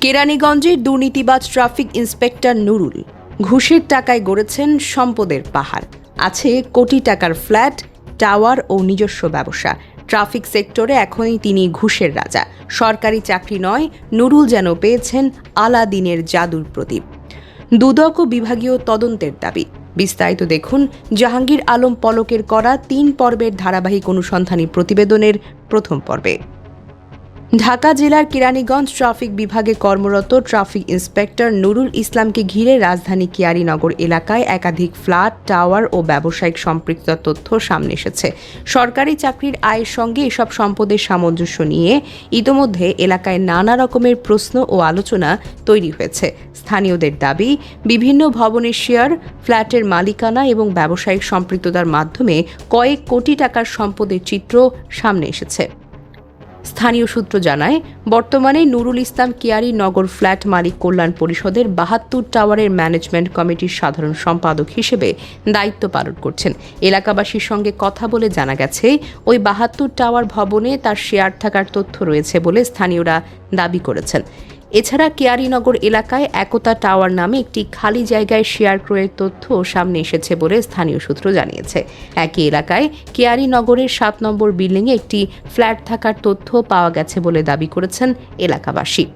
কেরানীগঞ্জের দুর্নীতিবাজ traffic inspector Nurul ঘুষের টাকায় গড়েছেন সম্পদের পাহাড়। আছে কোটি টাকার ফ্ল্যাট, টাওয়ার ও নিজস্ব ব্যবসা। ট্রাফিক সেক্টরে এখনই তিনি ঘুষের রাজা। সরকারি চাকরি নয়, নুরুল যেন পেয়েছেন আলাদিনের জাদুর প্রদীপ। দুদক ও বিভাগীয় তদন্তের দাবি। বিস্তারিত দেখুন জাহাঙ্গীর আলম পলকের করা ৩ পর্বের ধারাবাহিক অনুসন্ধানী প্রতিবেদনের প্রথম পর্বে। ঢাকা জেলার কেরানীগঞ্জ ট্রাফিক বিভাগে কর্মরত ট্রাফিক ইন্সপেক্টর নুরুল ইসলামকে ঘিরে রাজধানী কেয়ারীনগর এলাকায় একাধিক ফ্ল্যাট, টাওয়ার ও ব্যবসায়িক সম্পৃক্ততার তথ্য সামনে এসেছে। সরকারি চাকরির আয়ের সঙ্গে এসব সম্পদের সামঞ্জস্য নিয়ে ইতোমধ্যে এলাকায় নানা রকমের প্রশ্ন ও আলোচনা তৈরি হয়েছে। স্থানীয়দের দাবি, বিভিন্ন ভবনের শেয়ার, ফ্ল্যাটের মালিকানা এবং ব্যবসায়িক সম্পৃক্ততার মাধ্যমে কয়েক কোটি টাকার সম্পদের চিত্র সামনে এসেছে। স্থানীয় সূত্র জানায়, বর্তমানে নুরুল ইসলাম কেয়ারীনগর ফ্ল্যাট মালিক কল্যাণ পরিষদের ৭২ টাওয়ারের ম্যানেজমেন্ট কমিটির সাধারণ সম্পাদক হিসেবে দায়িত্ব পালন করছেন। এলাকাবাসীর সঙ্গে কথা বলে জানা গেছে, ওই ৭২ টাওয়ার ভবনে তার শেয়ার থাকার তথ্য রয়েছে বলে স্থানীয়রা দাবি করেছেন। এছাড়া কেয়ারীনগর এলাকায় একতা টাওয়ার নামে একটি খালি জায়গায় শেয়ার ক্রয়ের তথ্য সামনে এসেছে বলে স্থানীয় সূত্র জানিয়েছে। একই এলাকায় কেয়ারীনগরের ৭ নম্বর বিল্ডিংয়ে একটি ফ্ল্যাট থাকার তথ্য পাওয়া গেছে বলে দাবি করেছেন এলাকাবাসী।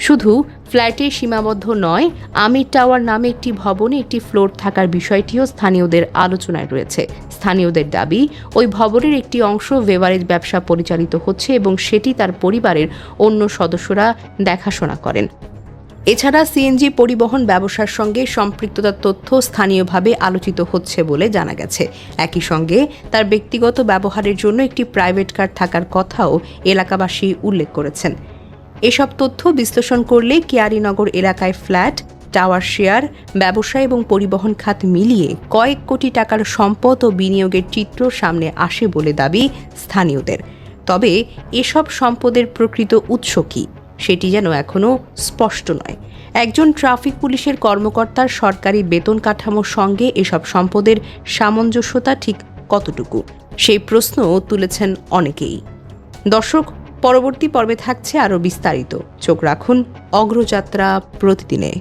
শুধু ফ্ল্যাটে সীমাবদ্ধ নয়, আমির টাওয়ার নামে একটি ভবনে একটি ফ্লোর থাকার বিষয়টিও স্থানীয়দের আলোচনায় রয়েছে। স্থানীয়দের দাবি, ওই ভবনের একটি অংশ বেভারেজ ব্যবসা পরিচালিত হচ্ছে এবং সেটি তার পরিবারের অন্য সদস্যরা দেখাশোনা করেন। এছাড়া সিএনজি পরিবহন ব্যবসার সঙ্গে সম্পৃক্ততার তথ্য স্থানীয়ভাবে আলোচিত হচ্ছে বলে জানা গেছে। একই সঙ্গে তার ব্যক্তিগত ব্যবহারের জন্য একটি প্রাইভেট কার থাকার কথাও এলাকাবাসী উল্লেখ করেছেন। এসব তথ্য বিশ্লেষণ করলে কেয়ারীনগর এলাকায় ফ্ল্যাট, টাওয়ার, শেয়ার, ব্যবসা এবং পরিবহন খাত মিলিয়ে কয়েক কোটি টাকার সম্পদ ও বিনিয়োগের চিত্র সামনে আসে বলে দাবি স্থানীয়দের। তবে এসব সম্পদের প্রকৃত উৎস কী, সেটি যেন এখনও স্পষ্ট নয়। একজন ট্রাফিক পুলিশের কর্মকর্তার সরকারি বেতন কাঠামোর সঙ্গে এসব সম্পদের সামঞ্জস্যতা ঠিক কতটুকু, সেই প্রশ্ন তুলেছেন অনেকেই। দর্শক, পরবর্তী পর্বে থাকছে আরও বিস্তারিত। চোখ রাখুন অগ্রযাত্রা প্রতিদিনে।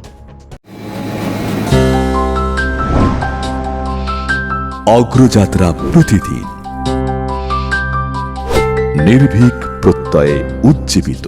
অগ্রযাত্রা প্রতিদিন, নির্ভীক প্রত্যয়ে উজ্জীবিত।